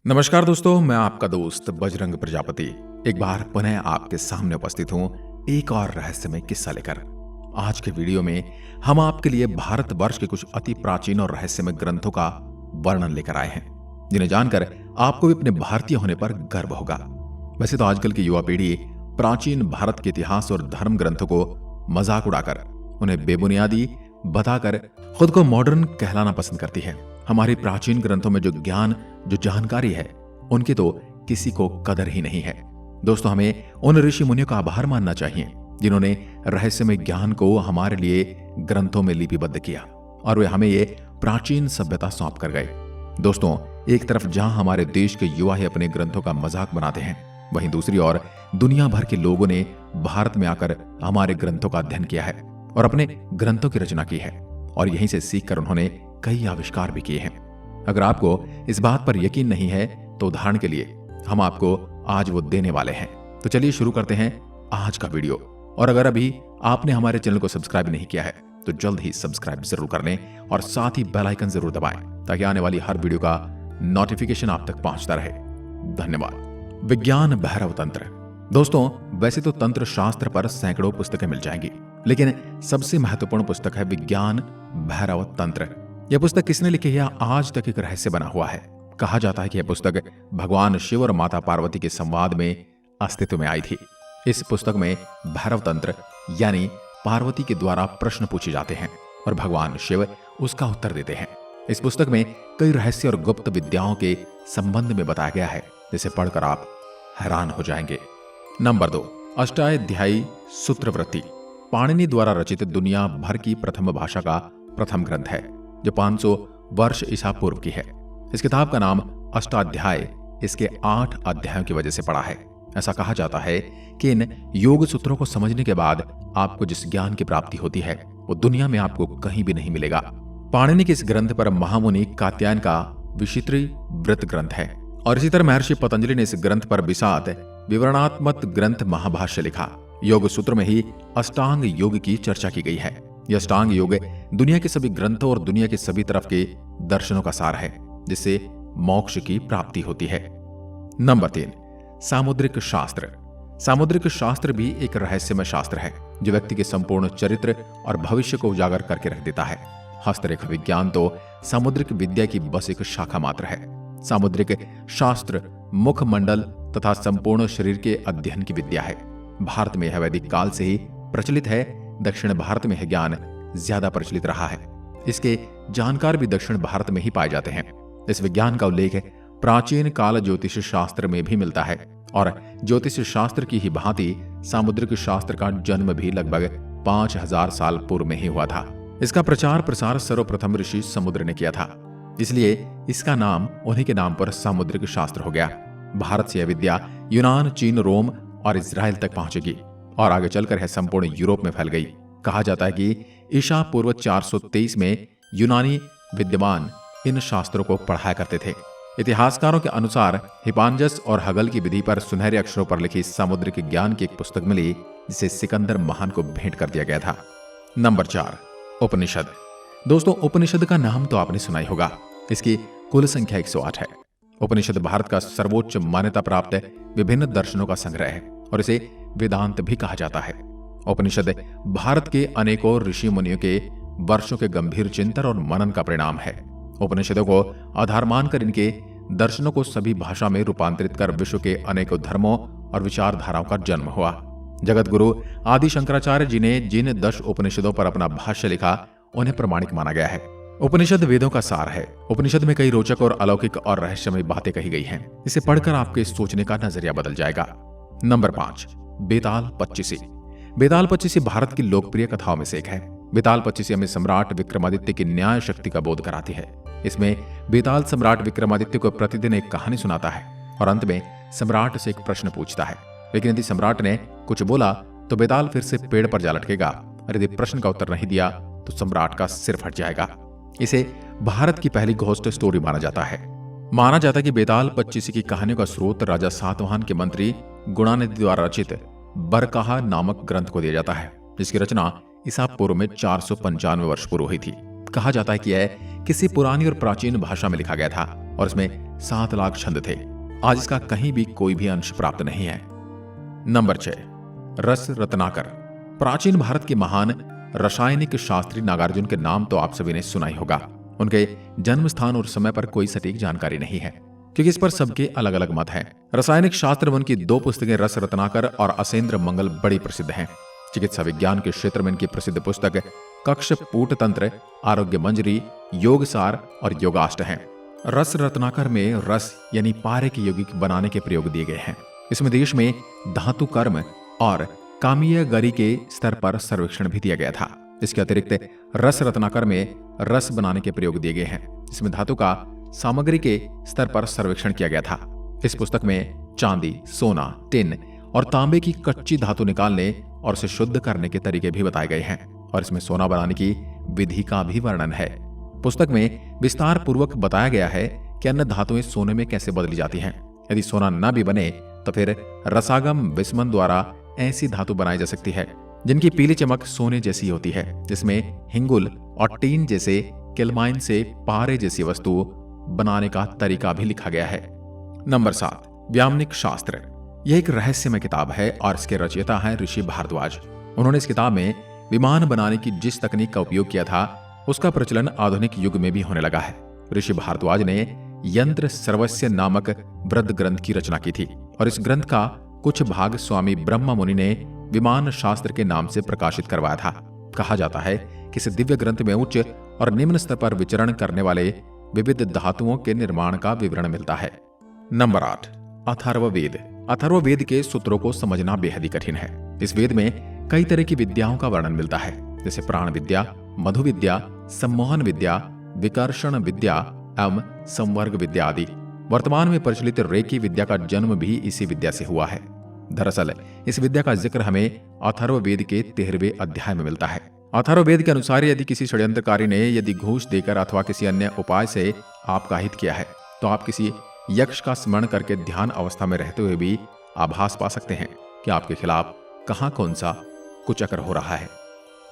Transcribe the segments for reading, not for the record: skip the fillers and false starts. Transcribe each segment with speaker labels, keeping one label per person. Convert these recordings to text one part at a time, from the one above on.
Speaker 1: नमस्कार दोस्तों, मैं आपका दोस्त बजरंग प्रजापति एक बार पुनः आपके सामने उपस्थित हूँ एक और रहस्यमय किस्सा लेकर। आज के वीडियो में हम आपके लिए भारतवर्ष के कुछ अति प्राचीन और रहस्यमय ग्रंथों का वर्णन लेकर आए हैं, जिन्हें जानकर आपको भी अपने भारतीय होने पर गर्व होगा। वैसे तो आजकल की युवा पीढ़ी प्राचीन भारत के इतिहास और धर्म ग्रंथों को मजाक उड़ाकर, उन्हें बेबुनियादी बताकर खुद को मॉडर्न कहलाना पसंद करती है। हमारी प्राचीन ग्रंथों में जो ज्ञान, जो जानकारी है, उनकी तो किसी को कदर ही नहीं है। दोस्तों, हमें उन ऋषि मुनियों का आभार मानना चाहिए जिन्होंने रहस्यमय ज्ञान को हमारे लिए ग्रंथों में लिपिबद्ध किया और वे हमें ये प्राचीन सभ्यता सौंप कर गए। दोस्तों, एक तरफ जहां हमारे देश के युवा ही अपने ग्रंथों का मजाक बनाते हैं, वहीं दूसरी ओर दुनिया भर के लोगों ने भारत में आकर हमारे ग्रंथों का अध्ययन किया है और अपने ग्रंथों की रचना की है और यहीं से सीखकर उन्होंने कई आविष्कार भी किए हैं। अगर आपको इस बात पर यकीन नहीं है तो उदाहरण के लिए हम आपको आज वो देने वाले हैं। तो चलिए शुरू करते हैं आज का वीडियो। और अगर अभी आपने हमारे चैनल को सब्सक्राइब नहीं किया है तो जल्द ही सब्सक्राइब जरूर कर लें और साथ ही बेल आइकन जरूर दबाएं ताकि आने वाली हर वीडियो का नोटिफिकेशन आप तक पहुंचता रहे। धन्यवाद। विज्ञान भैरव तंत्र। दोस्तों, वैसे तो तंत्र शास्त्र पर सैकड़ों पुस्तकें मिल जाएंगी, लेकिन सबसे महत्वपूर्ण पुस्तक है विज्ञान भैरव तंत्र। यह पुस्तक किसने लिखी है, आज तक एक रहस्य बना हुआ है। कहा जाता है कि यह पुस्तक भगवान शिव और माता पार्वती के संवाद में अस्तित्व में आई थी। इस पुस्तक में भैरव तंत्र यानी पार्वती के द्वारा प्रश्न पूछे जाते हैं और भगवान शिव उसका उत्तर देते हैं। इस पुस्तक में कई रहस्य और गुप्त विद्याओं के संबंध में बताया गया है, जिसे पढ़कर आप हैरान हो जाएंगे। नंबर 2, अष्टाध्यायी सूत्रवृत्ति। पाणिनि द्वारा रचित दुनिया भर की प्रथम भाषा का प्रथम ग्रंथ है, जो 500 वर्ष ईसा पूर्व की है। इस किताब का नाम अष्टाध्याय इसके 8 अध्यायों की वजह से पड़ा है। ऐसा कहा जाता है कि इन योग सूत्रों को समझने के बाद आपको जिस ज्ञान की प्राप्ति होती है वो दुनिया में आपको कहीं भी नहीं मिलेगा। पाणिनि के इस ग्रंथ पर महामुनि कात्यायन का विचित्री वृत्त ग्रंथ है और इसी तरह महर्षि पतंजलि ने इस ग्रंथ पर विषाद विवरणात्मक ग्रंथ महाभाष्य लिखा। योग सूत्र में ही अष्टांग योग की चर्चा की गई है। यह अष्टांग योग दुनिया के सभी ग्रंथों और दुनिया के सभी तरफ के दर्शनों का सार है, जिससे मोक्ष की प्राप्ति होती है। नंबर 3, सामुद्रिक शास्त्र। सामुद्रिक शास्त्र भी एक रहस्यमय शास्त्र है जो व्यक्ति के संपूर्ण चरित्र और भविष्य को उजागर करके रख देता है। हस्तरेखा विज्ञान तो सामुद्रिक विद्या की बस एक शाखा मात्र है। सामुद्रिक शास्त्र मुखमंडल तथा संपूर्ण शरीर के अध्ययन की विद्या है। भारत में यह वैदिक काल से ही प्रचलित है। दक्षिण भारत में यह ज्ञान ज्यादा प्रचलित रहा है। इसके जानकार भी दक्षिण भारत में ही पाए जाते हैं। इस विज्ञान का उल्लेख प्राचीन काल ज्योतिष शास्त्र में भी मिलता है और ज्योतिष शास्त्र की ही भांति सामुद्रिक शास्त्र का जन्म भी लगभग 5000 साल पूर्व में ही हुआ था। इसका प्रचार प्रसार सर्वप्रथम ऋषि समुद्र ने किया था, इसलिए इसका नाम उन्हीं के नाम पर सामुद्रिक शास्त्र हो गया। भारत से यह विद्या यूनान, चीन, रोम और इजराइल तक पहुंचेगी और आगे चलकर यह संपूर्ण यूरोप में फैल गई। कहा जाता है कि ईसा पूर्व 423 में यूनानी विद्वान इन शास्त्रों को पढ़ाया करते थे। इतिहासकारों के अनुसार हिपांजस और हगल की विधि पर सुनहरे अक्षरों पर लिखी सामुद्रिक ज्ञान की एक पुस्तक मिली, जिसे सिकंदर महान को भेंट कर दिया गया था। नंबर 4, उपनिषद। दोस्तों, उपनिषद का नाम तो आपने सुना ही होगा। इसकी कुल संख्या 108 है। उपनिषद भारत का सर्वोच्च मान्यता प्राप्त विभिन्न दर्शनों का संग्रह है और इसे वेदांत भी कहा जाता है। उपनिषद भारत के अनेकों ऋषि मुनियों के वर्षों के गंभीर चिंतन और मनन का परिणाम है। उपनिषदों को आधार मानकर इनके दर्शनों को सभी भाषा में रूपांतरित कर विश्व के अनेकों धर्मों और विचारधाराओं का जन्म हुआ। जगत गुरु आदि शंकराचार्य जी ने जिन 10 उपनिषदों पर अपना भाष्य लिखा, उन्हें प्रमाणिक माना गया है। उपनिषद वेदों का सार है। उपनिषद में कई रोचक और अलौकिक और रहस्यमय बातें कही गई हैं। इसे पढ़कर आपके सोचने का नजरिया बदल जाएगा। नंबर 5, बेताल पच्चीसी। बेताल पच्चीसी भारत की लोकप्रिय कथाओं में से एक है। बेताल पच्चीसी हमें सम्राट विक्रमादित्य की न्याय शक्ति का बोध कराती है। इसमें बेताल सम्राट विक्रमादित्य को प्रतिदिन एक कहानी सुनाता है और अंत में सम्राट से एक प्रश्न पूछता है, लेकिन यदि सम्राट ने कुछ बोला तो बेताल फिर से पेड़ पर जा लटकेगा और यदि प्रश्न का उत्तर नहीं दिया तो सम्राट का सिर फट जाएगा। इसे भारत की पहली घोस्ट स्टोरी माना जाता है। माना जाता है कि बेताल पच्चीसी की कहानियों का स्रोत राजा सातवाहन के मंत्री गुणानिधि द्वारा रचित बरकाहा नामक ग्रंथ को दिया जाता है, जिसकी रचना ईसा पूर्व में 495 वर्ष पूर्व हुई थी। कहा जाता है कि यह किसी पुरानी और प्राचीन भाषा में लिखा गया था और इसमें 7 लाख छंद थे। आज इसका कहीं भी कोई भी अंश प्राप्त नहीं है। नंबर 6, रस रत्नाकर। प्राचीन भारत के महान रासायनिक शास्त्री नागार्जुन के नाम तो आप सभी ने सुना ही होगा। उनके जन्म स्थान और समय पर कोई सटीक जानकारी नहीं है, क्योंकि इस पर सबके अलग अलग मत हैं। रासायनिक शास्त्र में उनकी 2 पुस्तकें रस रत्नाकर और असेंद्र मंगल बड़ी प्रसिद्ध हैं। चिकित्सा विज्ञान के क्षेत्र में इनकी प्रसिद्ध पुस्तक कक्ष पूट तंत्र, आरोग्य मंजरी, योग सार और योगाष्ट हैं। रस रत्नाकर में रस यानी पारे के यौगिक बनाने के प्रयोग दिए गए हैं। इसमें देश में धातु कर्म और कामीय गरी के स्तर पर सर्वेक्षण भी दिया गया था। इसके अतिरिक्त रस रत्नाकर में रस बनाने के प्रयोग दिए गए हैं। इसमें धातु का सामग्री के स्तर पर सर्वेक्षण किया गया था। इस पुस्तक में चांदी, सोना, टिन और तांबे की कच्ची धातु निकालने और उसे शुद्ध करने के तरीके भी बताए गए हैं और इसमें सोना बनाने की विधि का भी वर्णन है। पुस्तक में विस्तार पूर्वक बताया गया है कि अन्य धातुएं सोने में कैसे बदली जाती हैं। यदि सोना न भी बने तो फिर रसागम विस्मन द्वारा ऐसी धातु बनाई जा सकती है जिनकी पीली चमक सोने जैसी होती है, जिसमें हिंगुल और टीन जैसे केल्माइन से पारे जैसी वस्तु बनाने का तरीका भी लिखा गया है। नंबर 7, व्यामनिक शास्त्र। यह एक रहस्यमय किताब है और इसके रचयिता हैं ऋषि भारद्वाज। उन्होंने इस किताब में विमान बनाने की जिस तकनीक का उपयोग किया था उसका प्रचलन आधुनिक युग में भी होने लगा है। ऋषि भारद्वाज ने यंत्र सर्वस्य नामक वृद्ध ग्रंथ की रचना की थी और इस ग्रंथ का कुछ भाग स्वामी ब्रह्मा मुनि ने विमान शास्त्र के नाम से प्रकाशित करवाया था। कहा जाता है कि इस दिव्य ग्रंथ में उच्च और निम्न स्तर पर विचरण करने वाले विविध धातुओं के निर्माण का विवरण मिलता है। नंबर 8, अथर्ववेद। अथर्ववेद के सूत्रों को समझना बेहद ही कठिन है। इस वेद में कई तरह की विद्याओं का वर्णन मिलता है, जैसे प्राण विद्या, मधु विद्या, सम्मोहन विद्या, विकर्षण विद्या एवं संवर्ग विद्या आदि। वर्तमान में प्रचलित रेकी विद्या का जन्म भी इसी विद्या से हुआ है। दरअसल इस विद्या का जिक्र हमें अथर्ववेद के 13वें अध्याय में मिलता है। अथर्ववेद के अनुसार यदि किसी षड्यंत्रकारी ने यदि घूस देकर अथवा किसी अन्य उपाय से आपका हित किया है तो आप किसी यक्ष का स्मरण करके ध्यान अवस्था में रहते हुए भी आभास पा सकते हैं कि आपके खिलाफ कहां कौन सा कुचक्र हो रहा है।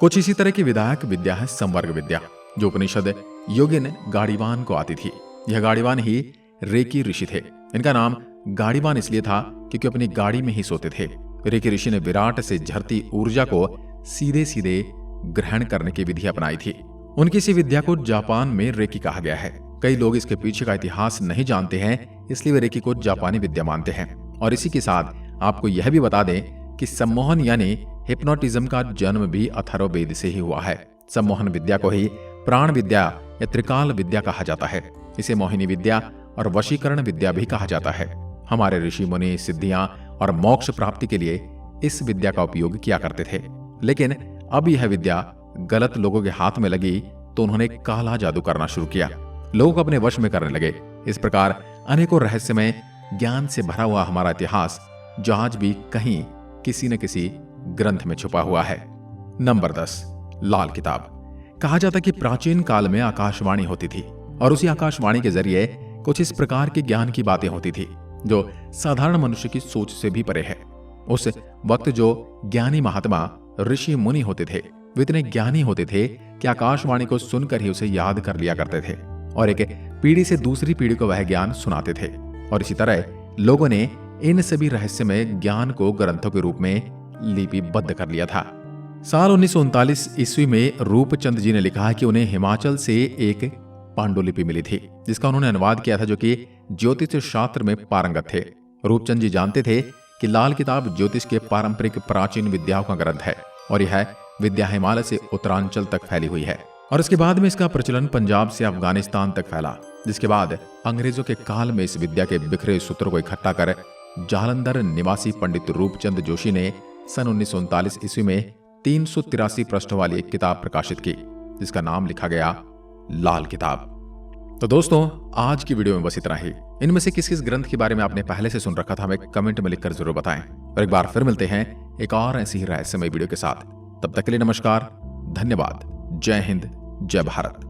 Speaker 1: कुछ इसी तरह की विधायक विद्या है संवर्ग विद्या, जो उपनिषद योगिन गाड़ीवान को आती थी। यह गाड़ीवान ही रेकी ऋषि थे। इनका नाम गाड़ीवान इसलिए था क्योंकि अपनी गाड़ी में ही सोते थे। रेकी ऋषि ने विराट से झरती ऊर्जा को सीधे सीधे ग्रहण करने की विधि अपनाई थी। उनकी इसी विद्या को जापान में रेकी कहा गया है। कई लोग इसके पीछे का इतिहास नहीं जानते हैं, इसलिए वे रेकी को जापानी विद्या मानते हैं। और इसी के साथ आपको यह भी बता दें कि सम्मोहन यानी हिप्नोटिज्म का जन्म भी अथर्ववेद से ही हुआ है। सम्मोहन विद्या को ही प्राण विद्या या त्रिकाल विद्या कहा जाता है। इसे मोहिनी विद्या और वशीकरण विद्या भी कहा जाता है। हमारे ऋषि मुनि सिद्धियां और मोक्ष प्राप्ति के लिए इस विद्या का उपयोग किया करते थे, लेकिन अब यह विद्या गलत लोगों के हाथ में लगी तो उन्होंने काला जादू करना शुरू किया। लोग अपने वश में करने लगे। इस प्रकार अनेकों रहस्यमय ज्ञान से भरा हुआ हमारा इतिहास जो आज भी कहीं किसी न किसी ग्रंथ में छुपा हुआ है। नंबर 10, लाल किताब। कहा जाता कि प्राचीन काल में आकाशवाणी होती थी और उसी आकाशवाणी के जरिए कुछ इस प्रकार के ज्ञान की बातें होती थी जो साधारण मनुष्य की सोच से भी परे है। उस वक्त जो ज्ञानी महात्मा ऋषि मुनि होते थे वे इतने ज्ञानी होते थे कि आकाशवाणी को सुनकर ही उसे याद कर लिया करते थे और एक पीढ़ी से दूसरी पीढ़ी को वह ज्ञान सुनाते थे। और इसी तरह लोगों ने इन सभी रहस्यमय ज्ञान को ग्रंथों के रूप में लिपिबद्ध कर लिया था। साल 1939 ईस्वी में रूपचंद जी ने लिखा है कि उन्हें हिमाचल से एक पांडुलिपि मिली थी जिसका उन्होंने अनुवाद किया था, जो कि ज्योतिष शास्त्र में पारंगत थे। रूपचंद जी जानते थे कि लाल किताब ज्योतिष के पारंपरिक प्राचीन विद्याओं का ग्रंथ है और यह विद्या हिमालय से उत्तरांचल तक फैली हुई है। और इसके बाद में इसका प्रचलन पंजाब से अफगानिस्तान तक फैला, जिसके बाद अंग्रेजों के काल में इस विद्या के बिखरे सूत्रों को इकट्ठा कर जालंधर निवासी पंडित रूपचंद जोशी ने सन 1939 ईस्वी में 383 पृष्ठों वाली एक किताब प्रकाशित की जिसका नाम लिखा गया लाल किताब। तो दोस्तों, आज की वीडियो में बस इतना ही। इनमें से किस किस ग्रंथ के बारे में आपने पहले से सुन रखा था हमें कमेंट में लिखकर जरूर बताएं। और एक बार फिर मिलते हैं एक और ऐसी ही रहस्यमय वीडियो के साथ। तब तक के लिए नमस्कार, धन्यवाद, जय हिंद, जय भारत।